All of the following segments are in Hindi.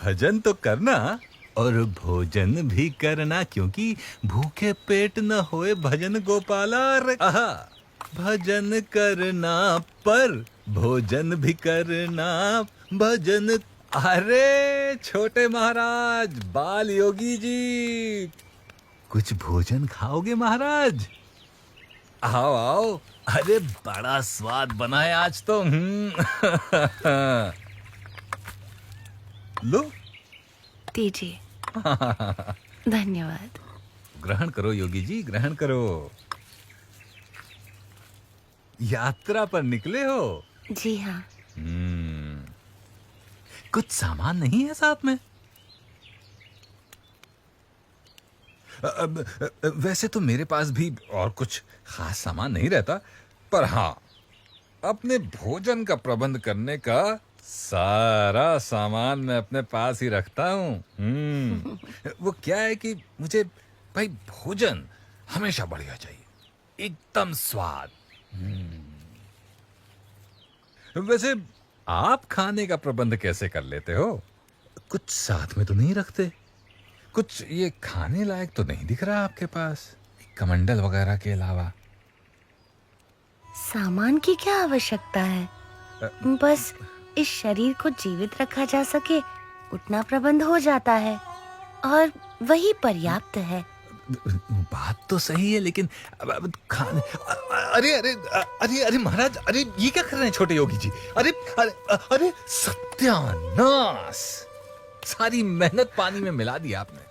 भजन तो करना और भोजन भी करना, क्योंकि भूखे पेट न होए भजन गोपाला। आहा, भजन करना पर भोजन भी करना, भजन। अरे छोटे महाराज, बाल योगी जी, कुछ भोजन खाओगे महाराज? आओ आओ। अरे बड़ा स्वाद बना है आज तो। लो, दीजिए। धन्यवाद। ग्रहण करो योगी जी, ग्रहण करो। यात्रा पर निकले हो? जी हाँ। कुछ सामान नहीं है साथ में? वैसे तो मेरे पास भी और कुछ खास सामान नहीं रहता, पर हाँ, अपने भोजन का प्रबंध करने का सारा सामान मैं अपने पास ही रखता हूँ। वो क्या है कि मुझे भाई भोजन हमेशा बढ़िया चाहिए, एकदम स्वाद। वैसे आप खाने का प्रबंध कैसे कर लेते हो? कुछ साथ में तो नहीं रखते? कुछ ये खाने लायक तो नहीं दिख रहा आपके पास, कमंडल वगैरह के अलावा? सामान की क्या आवश्यकता है? बस इस शरीर को जीवित रखा जा सके उतना प्रबंध हो जाता है, और वही पर्याप्त है। बात तो सही है, लेकिन खाने। अरे अरे अरे अरे महाराज, अरे ये क्या कर रहे हैं छोटे योगी जी? अरे अरे अरे सत्यानाश, सारी मेहनत पानी में मिला दी आपने।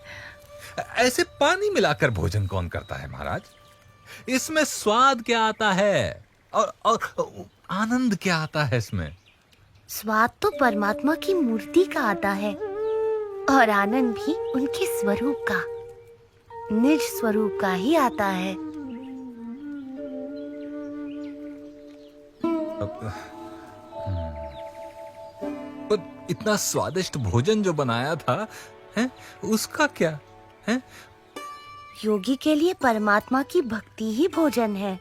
ऐसे पानी मिलाकर भोजन कौन करता है महाराज? इसमें स्वाद क्या आता है और आनंद क्या आता है इसमें? स्वाद तो परमात्मा की मूर्ति का आता है, और आनंद भी उनके स्वरूप का, निज स्वरूप का ही आता है। पर इतना स्वादिष्ट भोजन जो बनाया था, हैं, उसका क्या है? योगी के लिए परमात्मा की भक्ति ही भोजन है,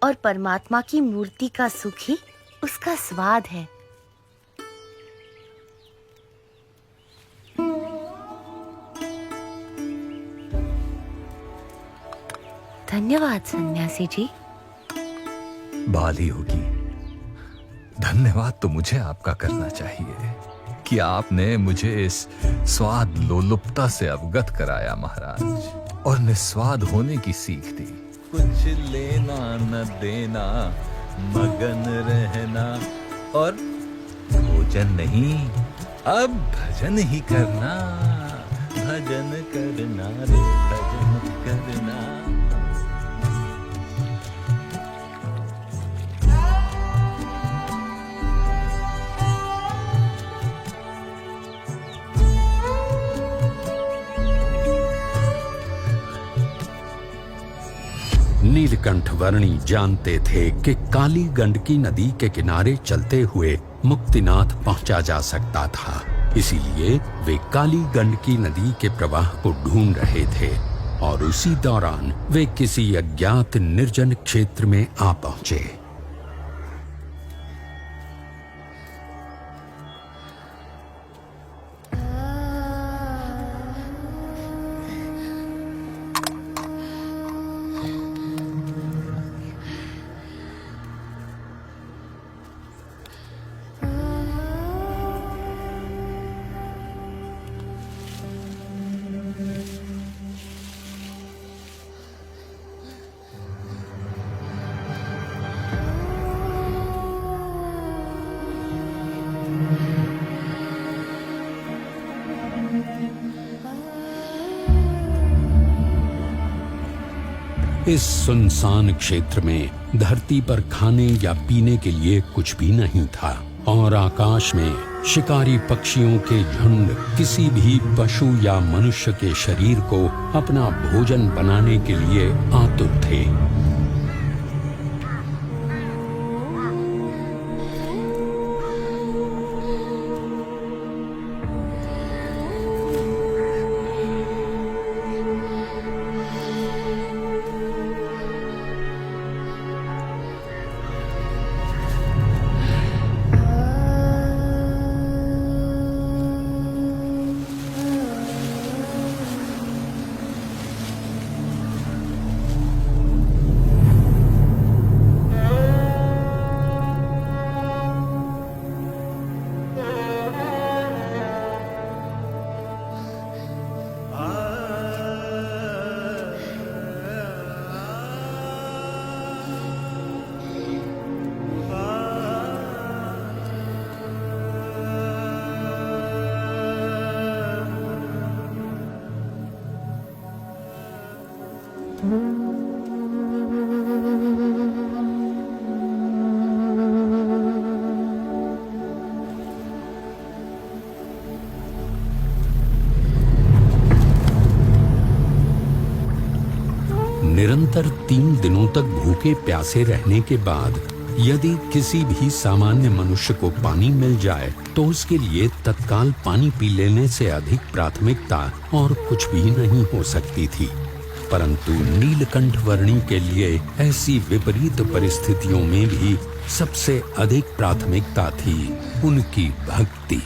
और परमात्मा की मूर्ति का सुख ही उसका स्वाद है। धन्यवाद सन्यासी जी। बाली होगी, धन्यवाद तो मुझे आपका करना चाहिए कि आपने मुझे इस स्वाद लोलुपता से अवगत कराया महाराज, और निस्वाद होने की सीख दी। कुछ लेना न देना, मगन रहना, और भोजन नहीं, अब भजन ही करना। भजन करना रे, भजन करना। नीलकंठ वर्णी जानते थे कि काली गंडकी नदी के किनारे चलते हुए मुक्तिनाथ पहुंचा जा सकता था, इसीलिए वे काली गंडकी नदी के प्रवाह को ढूंढ रहे थे, और उसी दौरान वे किसी अज्ञात निर्जन क्षेत्र में आ पहुंचे। इस सुनसान क्षेत्र में धरती पर खाने या पीने के लिए कुछ भी नहीं था, और आकाश में शिकारी पक्षियों के झुंड किसी भी पशु या मनुष्य के शरीर को अपना भोजन बनाने के लिए आतुर थे। निरंतर 3 दिनों तक भूखे प्यासे रहने के बाद यदि किसी भी सामान्य मनुष्य को पानी मिल जाए तो उसके लिए तत्काल पानी पी लेने से अधिक प्राथमिकता और कुछ भी नहीं हो सकती थी। परंतु नीलकंठ वर्णी के लिए ऐसी विपरीत परिस्थितियों में भी सबसे अधिक प्राथमिकता थी उनकी भक्ति।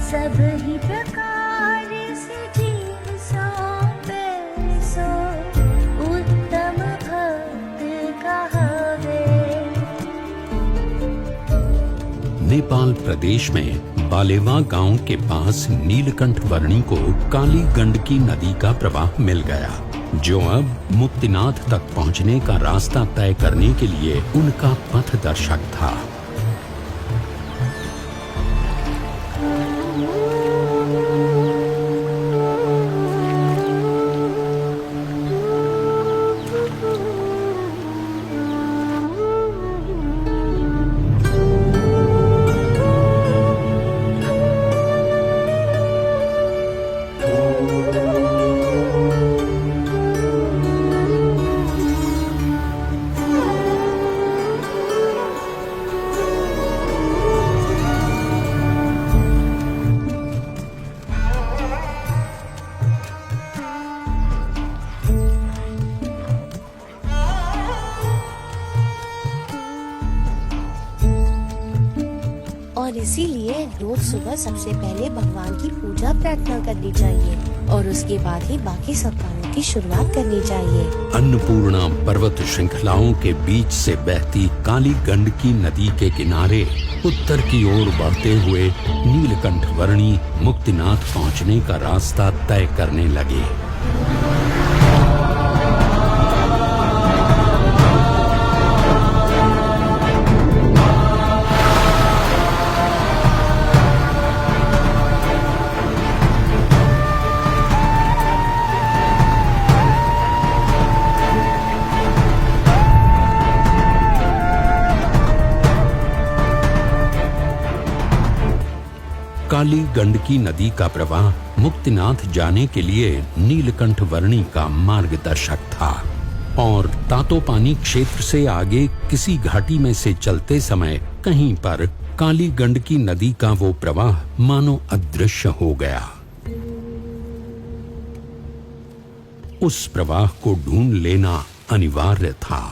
सब ही प्रकार से जीव सौंपे सो उत्तम भक्त कहावे। नेपाल प्रदेश में बालेवा गांव के पास नीलकंठ वर्णी को काली गंडकी नदी का प्रवाह मिल गया, जो अब मुक्तिनाथ तक पहुंचने का रास्ता तय करने के लिए उनका पथदर्शक था। और इसीलिए रोज सुबह सबसे पहले भगवान की पूजा प्रार्थना करनी चाहिए और उसके बाद ही बाकी सब कामों की शुरुआत करनी चाहिए। अन्नपूर्णा पर्वत श्रृंखलाओं के बीच से बहती काली गंडकी नदी के किनारे उत्तर की ओर बढ़ते हुए नीलकंठ वर्णी मुक्तिनाथ पहुंचने का रास्ता तय करने लगे। काली गंडकी नदी का प्रवाह मुक्तिनाथ जाने के लिए नीलकंठ वर्णी का मार्गदर्शक था और तातोपानी क्षेत्र से आगे किसी घाटी में से चलते समय कहीं पर काली गंडकी नदी का वो प्रवाह मानो अदृश्य हो गया। उस प्रवाह को ढूंढ लेना अनिवार्य था।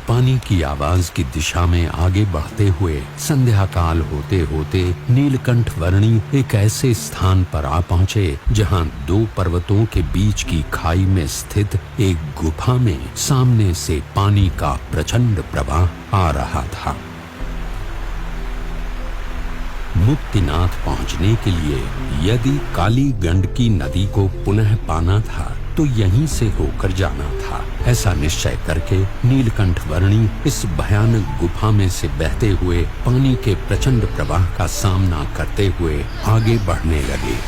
पानी की आवाज की दिशा में आगे बढ़ते हुए संध्या काल होते होते नीलकंठ वर्णी एक ऐसे स्थान पर आ पहुंचे जहां 2 पर्वतों के बीच की खाई में स्थित एक गुफा में सामने से पानी का प्रचंड प्रवाह आ रहा था। मुक्तिनाथ पहुंचने के लिए यदि काली गंडकी नदी को पुनः पाना था तो यहीं से होकर जाना था। ऐसा निश्चय करके नीलकंठ वर्णी इस भयानक गुफा में से बहते हुए पानी के प्रचंड प्रवाह का सामना करते हुए आगे बढ़ने लगे।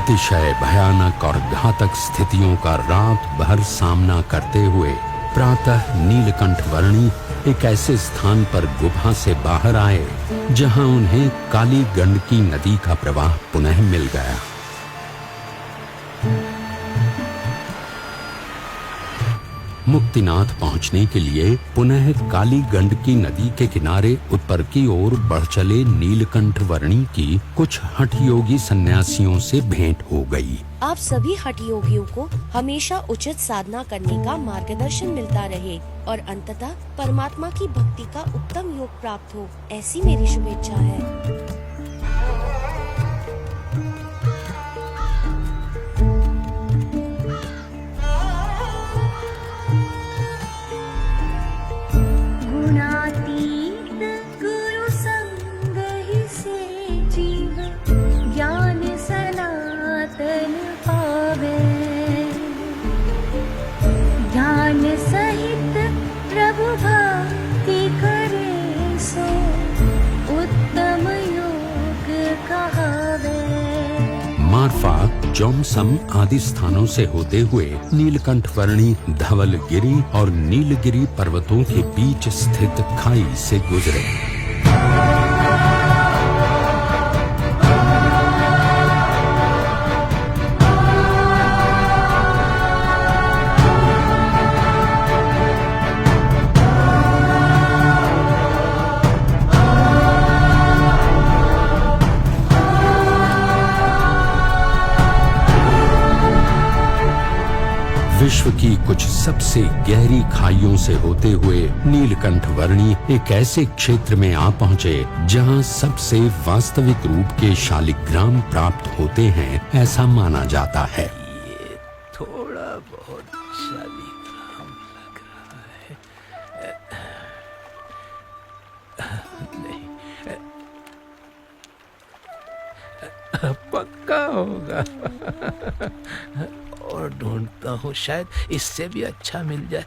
अतिशय भयानक और घातक स्थितियों का रात भर सामना करते हुए प्रातः नीलकंठ वर्णी एक ऐसे स्थान पर गुफा से बाहर आए जहां उन्हें काली गंडकी नदी का प्रवाह पुनः मिल गया। मुक्तिनाथ पहुंचने के लिए पुनः काली गंडकी नदी के किनारे उत्तर की ओर बढ़ चले नीलकंठ वर्णी की कुछ हठ योगी सन्यासियों से भेंट हो गई। आप सभी हठ योगियों को हमेशा उचित साधना करने का मार्गदर्शन मिलता रहे और अंततः परमात्मा की भक्ति का उत्तम योग प्राप्त हो, ऐसी मेरी शुभेच्छा है। गुणातीत गुरु संग ही से जीव ज्ञान सनातन पावे, ज्ञान सहित प्रभु भक्ति करे सो उत्तम योग कहावे। मारफा, जोमसम आदि स्थानों से होते हुए नीलकंठ वर्णी धवलगिरी और नीलगिरी पर्वतों के बीच स्थित खाई से गुजरे। विश्व की कुछ सबसे गहरी खाइयों से होते हुए नीलकंठ वर्णी एक ऐसे क्षेत्र में आ पहुंचे जहां सबसे वास्तविक रूप के शालिग्राम प्राप्त होते हैं, ऐसा माना जाता है। ये थोड़ा बहुत शालिग्राम लग रहा है। नहीं, पक्का होगा। और ढूंढता हूँ, शायद इससे भी अच्छा मिल जाए।